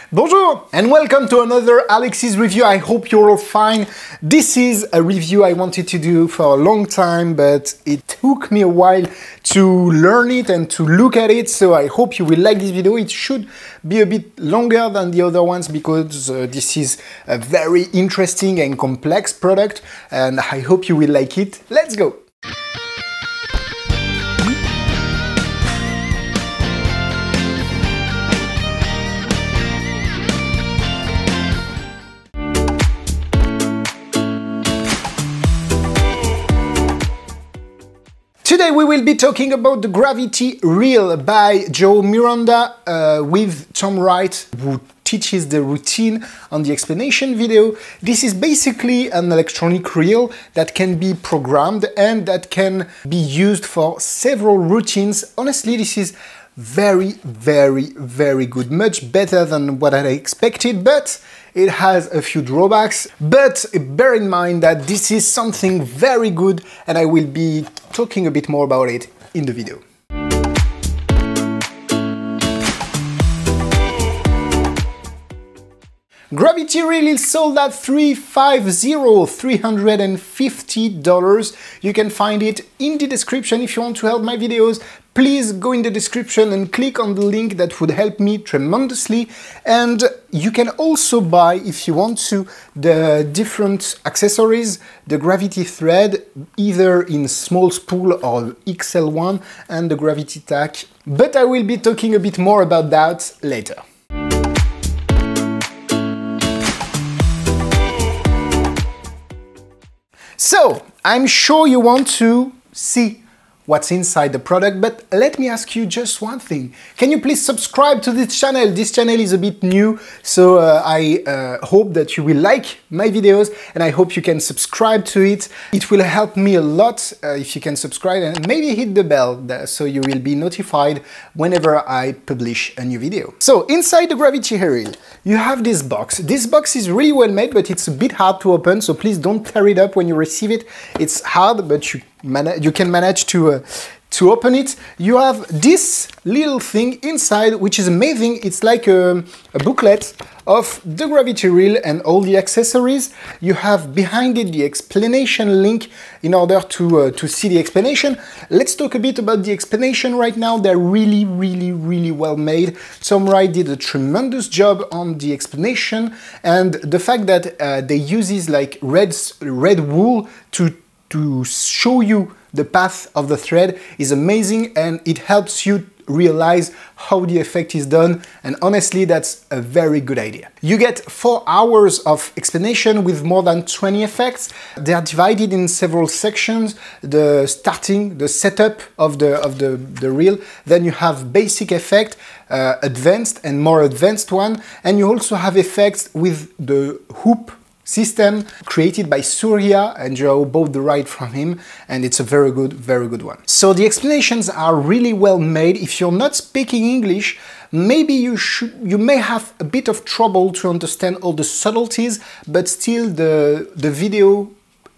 Bonjour and welcome to another Alexis review. I hope you're all fine. This is a review I wanted to do for a long time, but it took me a while to learn it and to look at it, so I hope you will like this video. It should be a bit longer than the other ones because this is a very interesting and complex product, and I hope you will like it. Let's go! Today we will be talking about the Gravity Reel by Joao Miranda with Tom Wright, who teaches the routine on the explanation video. This is basically an electronic reel that can be programmed and that can be used for several routines. Honestly, this is very good, much better than what I expected, but it has a few drawbacks. But bear in mind that this is something very good, and I will be talking a bit more about it in the video. Gravity Reel is sold at $350. You can find it in the description. If you want to help my videos, please go in the description and click on the link. That would help me tremendously. And you can also buy, if you want to, the different accessories, the gravity thread, either in small spool or XL1, and the gravity tack. But I will be talking a bit more about that later. So, I'm sure you want to see what's inside the product, but let me ask you just one thing. Can you please subscribe to this channel? This channel is a bit new, so I hope that you will like my videos, and I hope you can subscribe to it. It will help me a lot if you can subscribe and maybe hit the bell so you will be notified whenever I publish a new video. So inside the Gravity Reel, you have this box. This box is really well made, but it's a bit hard to open, so please don't tear it up when you receive it. It's hard, but you can manage to open it. You have this little thing inside, which is amazing. It's like a booklet of the Gravity Reel and all the accessories. You have behind it the explanation link in order to see the explanation. Let's talk a bit about the explanation right now. They're really well made. Tom Wright did a tremendous job on the explanation, and the fact that they uses like red wool to show you the path of the thread is amazing, and it helps you realize how the effect is done, and honestly that's a very good idea. You get 4 hours of explanation with more than 20 effects. They are divided in several sections: the starting, the setup of the reel, then you have basic effect, advanced and more advanced one, and you also have effects with the hoop system created by Surya and Joao, both the right from him, and it's a very good one. So the explanations are really well made. If you're not speaking English, maybe you may have a bit of trouble to understand all the subtleties, but still the video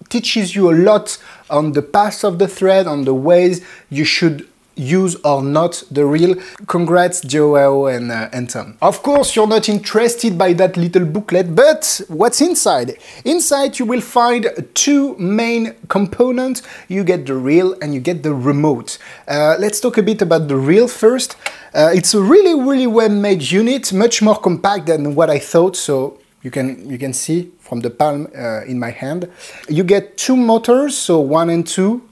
teaches you a lot on the path of the thread, on the ways you should use or not the reel. Congrats Joao and Tom. Of course you're not interested by that little booklet, but what's inside? Inside you will find 2 main components. You get the reel and you get the remote. Let's talk a bit about the reel first. It's a really well made unit, much more compact than what I thought, so you can see from the palm in my hand. You get 2 motors, so 1 and 2,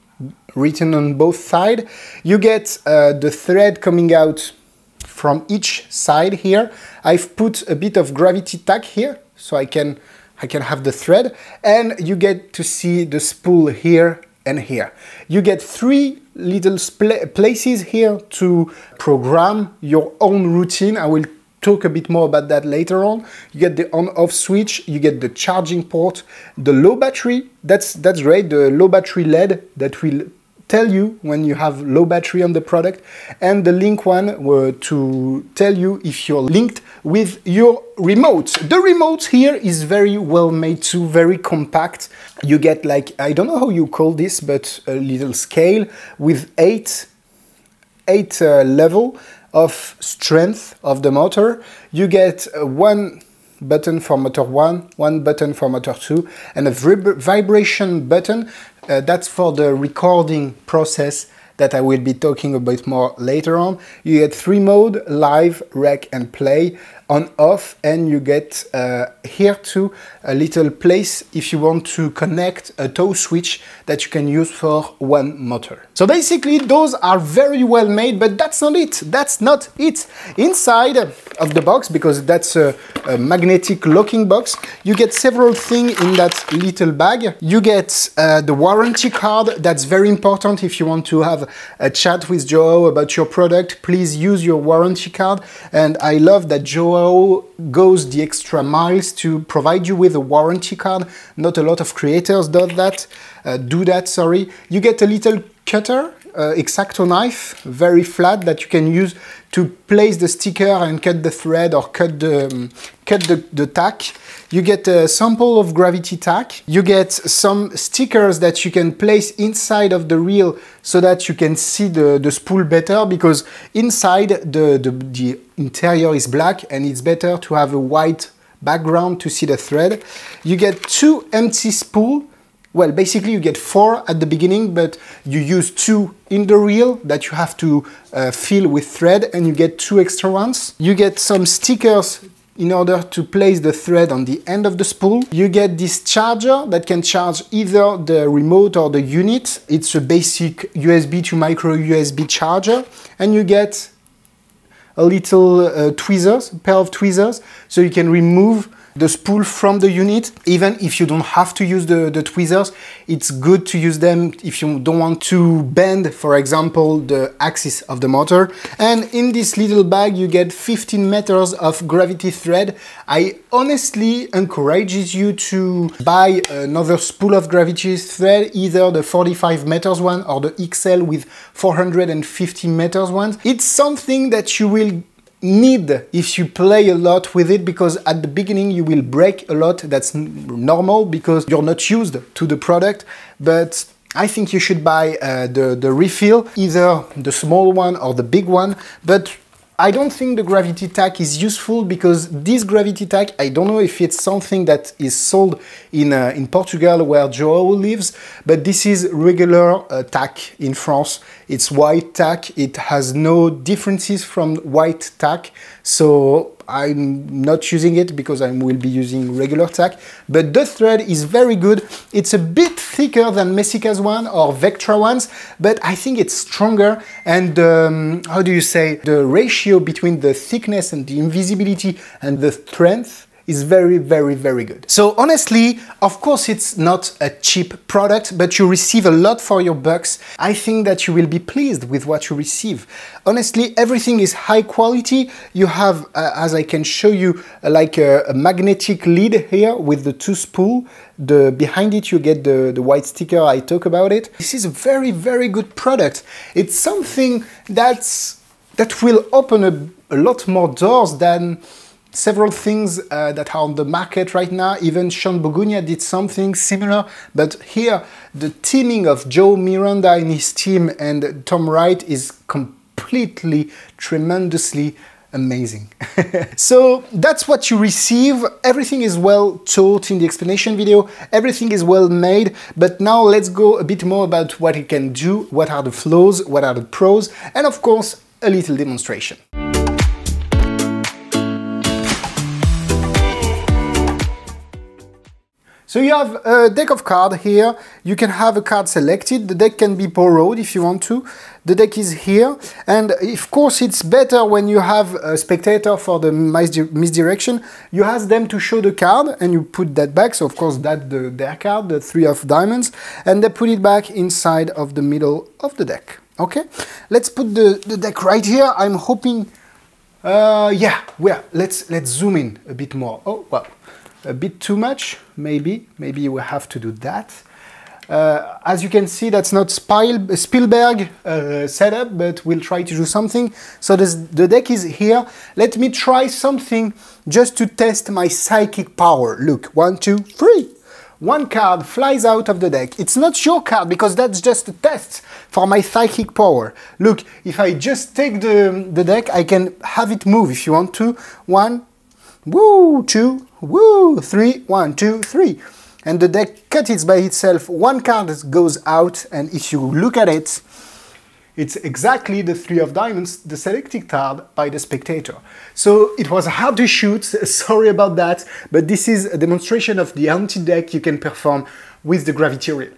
written on both sides. You get the thread coming out from each side here. I've put a bit of gravity tack here, so I can have the thread, and you get to see the spool here and here. You get 3 little places here to program your own routine. I will talk a bit more about that later on. You get the on-off switch, you get the charging port, the low battery, that's great, the low battery LED that will tell you when you have low battery on the product, and the link one were to tell you if you're linked with your remote. The remote here is very well made too, very compact. You get like, I don't know how you call this, but a little scale with eight level of strength of the motor. You get one button for motor 1, one button for motor 2, and a vibration button. That's for the recording process that I will be talking about more later on. You get 3 modes: live, rec, and play, on, off, and you get here too a little place if you want to connect a toe switch that you can use for one motor. So basically those are very well made, but that's not it. That's not it. Inside of the box, because that's a magnetic locking box, you get several things in that little bag. You get the warranty card. That's very important if you want to have a chat with Joao about your product. Please use your warranty card, and I love that Joao goes the extra miles to provide you with a warranty card. Not a lot of creators do that. You get a little cutter, X-Acto knife, very flat, that you can use to place the sticker and cut the thread or cut the tack. You get a sample of gravity tack. You get some stickers that you can place inside of the reel so that you can see the spool better, because inside the interior is black and it's better to have a white background to see the thread. You get 2 empty spools. Well, basically you get 4 at the beginning, but you use 2 in the reel that you have to fill with thread, and you get 2 extra ones. You get some stickers in order to place the thread on the end of the spool. You get this charger that can charge either the remote or the unit. It's a basic USB to micro USB charger, and you get a little tweezers, a pair of tweezers, so you can remove the spool from the unit. Even if you don't have to use the tweezers, it's good to use them if you don't want to bend, for example, the axis of the motor. And in this little bag you get 15 meters of gravity thread. I honestly encourage you to buy another spool of gravity thread, either the 45 meters one or the XL with 450 meters one. It's something that you will need if you play a lot with it, because at the beginning you will break a lot. That's normal because you're not used to the product, but I think you should buy the refill, either the small one or the big one. But I don't think the gravity tack is useful, because this gravity tack, I don't know if it's something that is sold in Portugal where Joao lives, but this is regular tack in France. It's white tack. It has no differences from white tack, so I'm not using it because I will be using regular tack. But the thread is very good. It's a bit thicker than Messica's one or Vectra ones, but I think it's stronger, and how do you say, the ratio between the thickness and the invisibility and the strength is very, very, very good. So honestly, of course it's not a cheap product, but you receive a lot for your bucks. I think that you will be pleased with what you receive. Honestly, everything is high quality. You have, as I can show you, like a magnetic lid here with the 2 spool. Behind it you get the white sticker, I talk about it. This is a very, very good product. It's something that will open a lot more doors than several things that are on the market right now. Even Sean Bogunia did something similar, but here the teaming of Joao Miranda and his team and Tom Wright is completely, tremendously amazing. So that's what you receive. Everything is well taught in the explanation video, everything is well made, but now let's go a bit more about what it can do, what are the flaws, what are the pros, and of course a little demonstration. So you have a deck of cards here. You can have a card selected. The deck can be borrowed if you want to. The deck is here, and of course it's better when you have a spectator for the misdirection. You ask them to show the card and you put that back. So of course that's their card, the 3 of diamonds, and they put it back inside of the middle of the deck. Okay, let's put the deck right here. I'm hoping, yeah, well, let's zoom in a bit more. Oh, well, a bit too much, maybe we have to do that. As you can see, that's not Spielberg setup, but we'll try to do something. So the deck is here. Let me try something just to test my psychic power. Look, 1, 2, 3. one card flies out of the deck. It's not your card because that's just a test for my psychic power. Look, if I just take the deck, I can have it move if you want to. 1, woo, 2, woo, 3, 1, 2, 3. And the deck cuts it by itself. One card goes out, and if you look at it, it's exactly the 3 of diamonds, the selected card by the spectator. So it was hard to shoot, sorry about that, but this is a demonstration of the anti-deck you can perform with the gravity reel.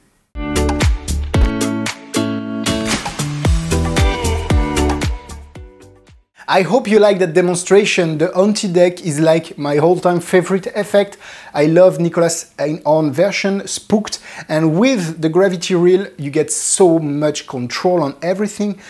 I hope you like that demonstration. The anti-deck is like my all-time favorite effect. I love Nicholas on version Spooked, and with the gravity reel you get so much control on everything.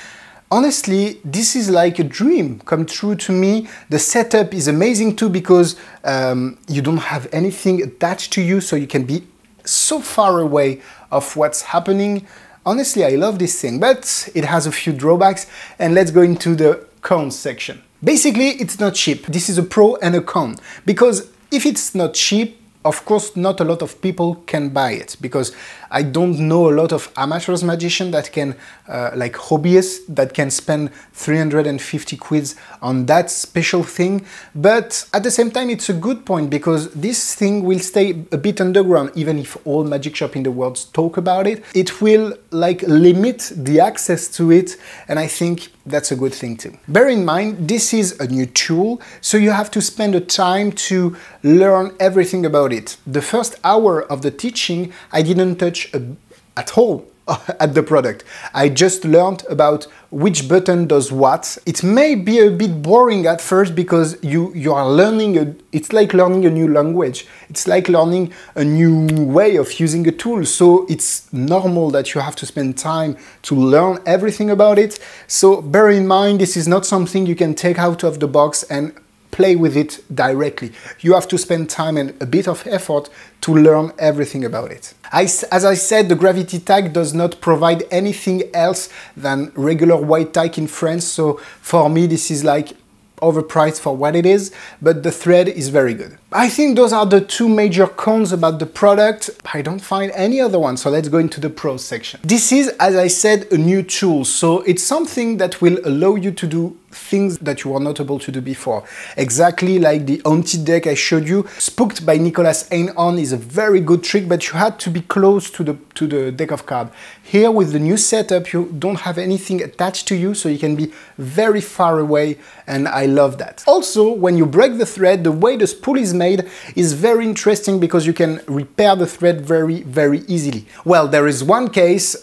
Honestly, this is like a dream come true to me. The setup is amazing too because you don't have anything attached to you, so you can be so far away of what's happening. Honestly, I love this thing, but it has a few drawbacks, and let's go into the cons section. Basically, it's not cheap. This is a pro and a con, because if it's not cheap, of course, not a lot of people can buy it, because I don't know a lot of amateurs magicians that can, like hobbyists, that can spend 350 quids on that special thing. But at the same time, it's a good point, because this thing will stay a bit underground, even if all magic shops in the world talk about it. It will like limit the access to it, and I think that's a good thing too. Bear in mind, this is a new tool, so you have to spend the time to learn everything about it. The first hour of the teaching, I didn't touch at all at the product. I just learned about which button does what. It may be a bit boring at first because you are learning, it's like learning a new language. It's like learning a new way of using a tool. So it's normal that you have to spend time to learn everything about it. So bear in mind, this is not something you can take out of the box and play with it directly. You have to spend time and a bit of effort to learn everything about it. As I said, the gravity tag does not provide anything else than regular white tag in France, so for me this is like overpriced for what it is, but the thread is very good. I think those are the two major cons about the product. I don't find any other one, so let's go into the pros section. This is, as I said, a new tool, so it's something that will allow you to do things that you were not able to do before. Exactly like the anti-deck I showed you. Spooked by Nicholas on is a very good trick, but you had to be close to the deck of cards. Here with the new setup, you don't have anything attached to you, so you can be very far away, and I love that. Also, when you break the thread, the way the spool is made is very interesting because you can repair the thread very easily. Well, there is one case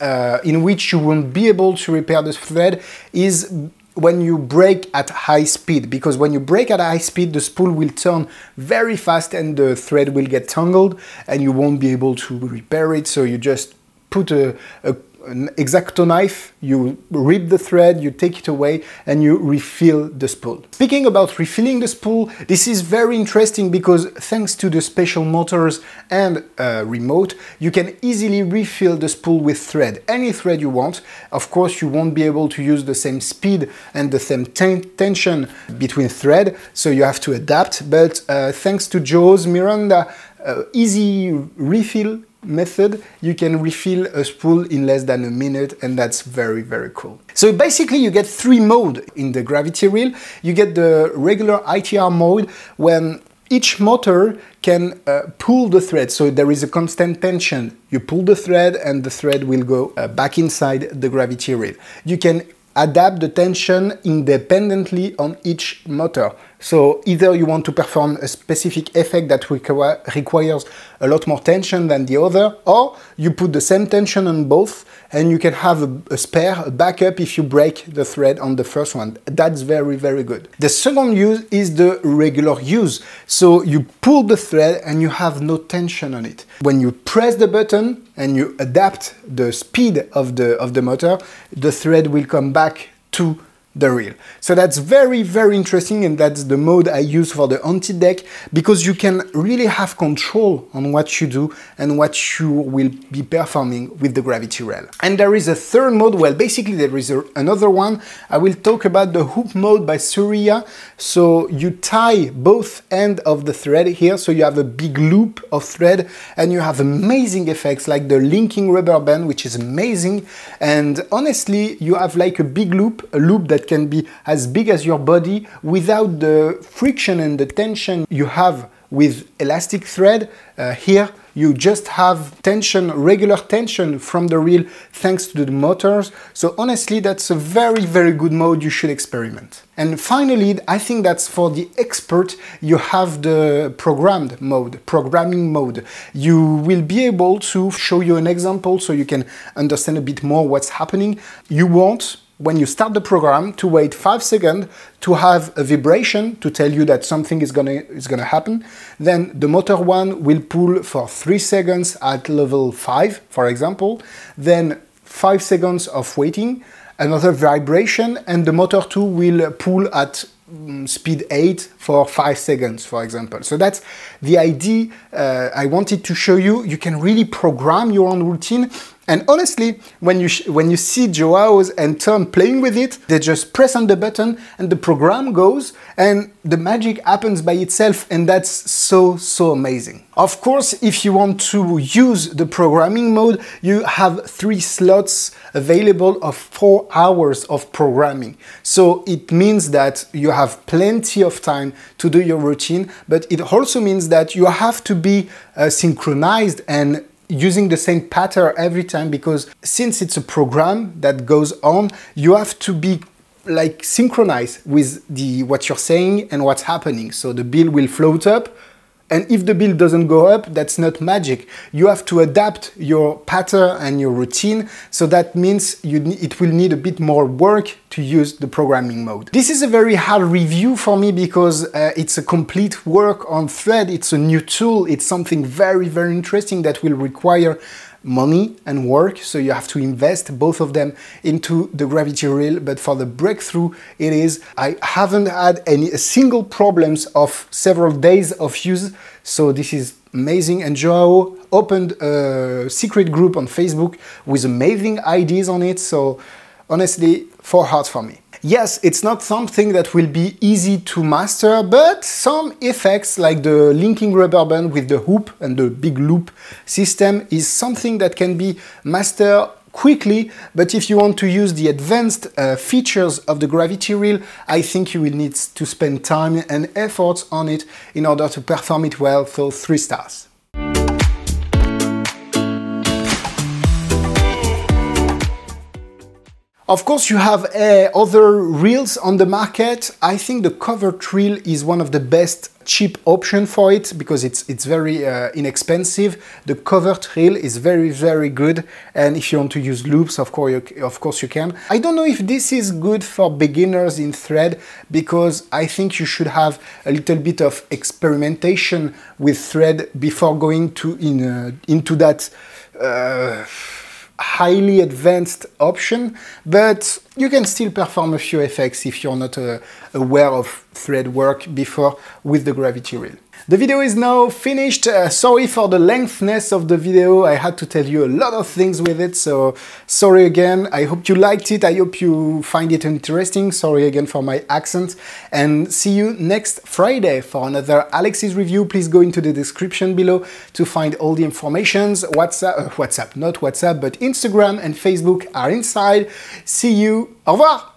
in which you won't be able to repair the thread, is when you break at high speed, because when you break at high speed, the spool will turn very fast and the thread will get tangled and you won't be able to repair it. So you just put an X-Acto knife, you rip the thread, you take it away, and you refill the spool. Speaking about refilling the spool, this is very interesting because thanks to the special motors and remote, you can easily refill the spool with thread, any thread you want. Of course, you won't be able to use the same speed and the same tension between thread, so you have to adapt, but thanks to Joao Miranda easy refill method, you can refill a spool in less than a minute, and that's very cool. So basically you get 3 modes in the gravity reel. You get the regular ITR mode when each motor can pull the thread, so there is a constant tension. You pull the thread and the thread will go back inside the gravity reel. You can adapt the tension independently on each motor. So either you want to perform a specific effect that requires a lot more tension than the other, or you put the same tension on both and you can have a spare, a backup if you break the thread on the first one. That's very good. The second use is the regular use. So you pull the thread and you have no tension on it. When you press the button and you adapt the speed of the motor, the thread will come back to the reel. So that's very, very interesting, and that's the mode I use for the anti-deck, because you can really have control on what you do and what you will be performing with the gravity rail. And there is a third mode. Well, basically there is another one. I will talk about the hoop mode by Surya. So you tie both ends of the thread here, so you have a big loop of thread, and you have amazing effects like the linking rubber band, which is amazing. And honestly, you have like a big loop, a loop that can be as big as your body without the friction and the tension you have with elastic thread. Here you just have tension, regular tension from the reel thanks to the motors. So honestly, that's a very, very good mode you should experiment. And finally, I think that's for the expert, you have the programmed mode, programming mode. You will be able to show you an example so you can understand a bit more what's happening. You want, when you start the program, to wait 5 seconds to have a vibration to tell you that something is gonna happen. Then the motor 1 will pull for 3 seconds at level 5, for example. Then 5 seconds of waiting, another vibration, and the motor 2 will pull at speed 8 for 5 seconds, for example. So that's the idea I wanted to show you. You can really program your own routine. And honestly, when you see Joao's and Tom playing with it, they just press on the button and the program goes and the magic happens by itself, and that's so, so amazing. Of course, if you want to use the programming mode, you have 3 slots available of 4 hours of programming. So it means that you have plenty of time to do your routine, but it also means that you have to be synchronized and using the same pattern every time, because since it's a program that goes on, you have to be like synchronized with what you're saying and what's happening. So the bill will float up, and if the bill doesn't go up, that's not magic. You have to adapt your pattern and your routine, so that means it will need a bit more work to use the programming mode. This is a very hard review for me because it's a complete work on thread. It's a new tool. It's something very, very interesting that will require money and work, so you have to invest both of them into the gravity reel. But for the breakthrough, I haven't had a single problems of several days of use, so this is amazing. And Joao opened a secret group on Facebook with amazing ideas on it, so honestly, 4 hearts for me. Yes, it's not something that will be easy to master, but some effects like the linking rubber band with the hoop and the big loop system is something that can be mastered quickly. But if you want to use the advanced features of the gravity reel, I think you will need to spend time and effort on it in order to perform it well, so 3 stars. Of course, you have other reels on the market. I think the covered reel is one of the best cheap option for it because it's very inexpensive. The covered reel is very, very good, and if you want to use loops, of course you can. I don't know if this is good for beginners in thread, because I think you should have a little bit of experimentation with thread before going into that highly advanced option, but you can still perform a few effects if you're not aware of thread work before with the gravity reel. The video is now finished. Sorry for the lengthness of the video. I had to tell you a lot of things with it, so sorry again. I hope you liked it. I hope you find it interesting. Sorry again for my accent, and see you next Friday for another Alexis review. Please go into the description below to find all the informations. WhatsApp, not WhatsApp, but Instagram and Facebook are inside. See you. Au revoir.